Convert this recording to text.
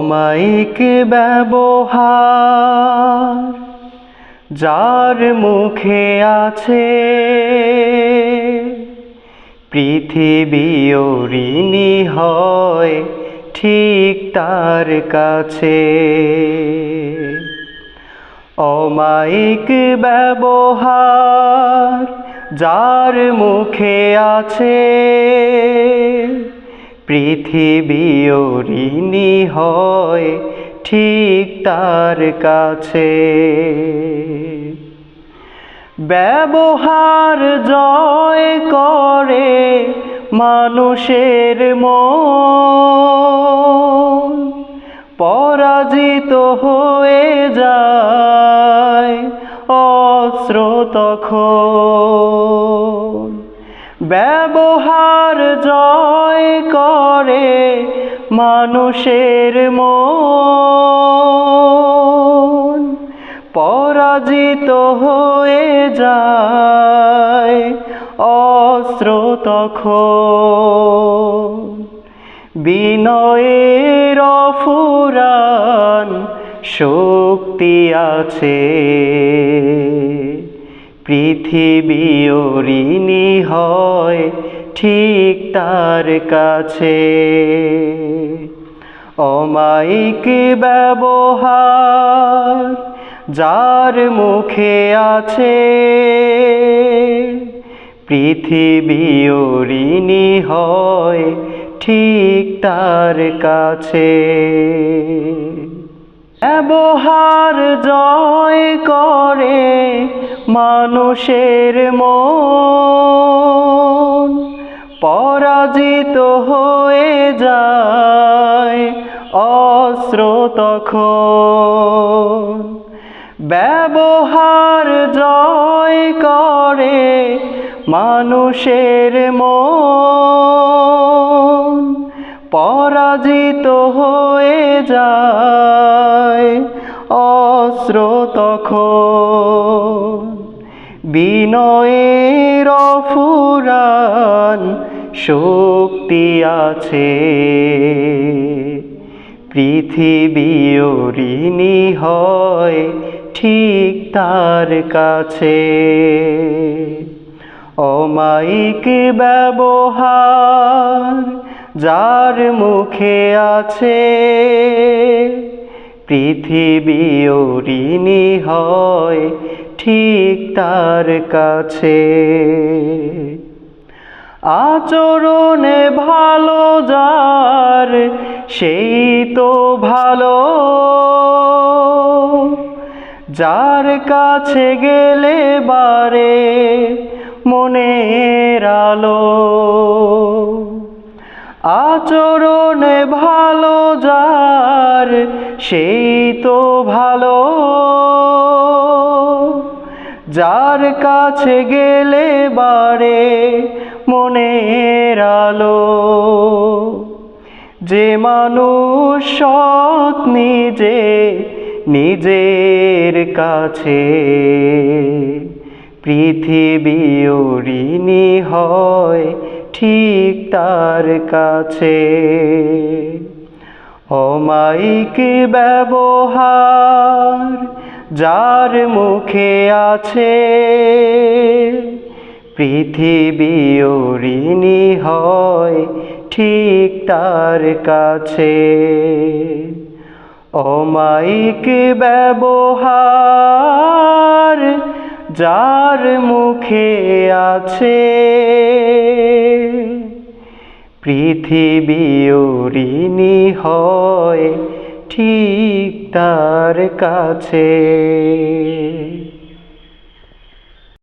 অমায়িক ব্যবহার যার মুখে আছে, পৃথিবী ঋণী হয় ঠিক তার কাছে। অমায়িক ব্যবহার যার মুখে আছে, পৃথিবী ঋণী হয় ঠিক তার কাছে। ব্যবহার জয় করে মানুষের মন, পরাজিত হয়ে যায় অস্ত্র তখন। ব্যবহার জয় করে মানুষের মন, পরাজিত হয়ে যায় অস্ত্র তখন। বিনয়ের অফুরান শক্তি আছে, পৃথিবী ঋণী হয় ঠিক তার কাছে। অমায়িক ব্যবহার যার মুখে আছে, পৃথিবী ঋণী হয় ঠিক তার কাছে। ব্যবহার জয় করে মানুষের মন, পরাজিত হয়ে যায় অস্ত্র তখন। ব্যবহার জয় করে মানুষের মন, পরাজিত হয়ে যায় অস্ত্র তখন। বিনয়ের অফুরান শক্তি আছে, পৃথিবী ঋণী হয় ঠিক তার কাছে। অমায়িক ব্যবহার যার মুখে আছে, পৃথিবী ঋণী হয় ঠিক তার কাছে। আচরণে ভালো যার সেই তো ভালো, যার কাছে গেলে বারে মনের আলো। আচরণে ভালো যার সেই তো ভালো, যার কাছে গেলে বারে মনের আলো। যে মানুষ সৎ নিজের কাছে, পৃথিবী ঋণী হয় ঠিক তার কাছে। অমায়িক ব্যবহার যার মুখে আছে, পৃথিবী ঋণী হয় ঠিক তার কাছে। অমায়িক ব্যবহার যার মুখে আছে, পৃথিবী ঋণী হয় ঠিক তার কাছে।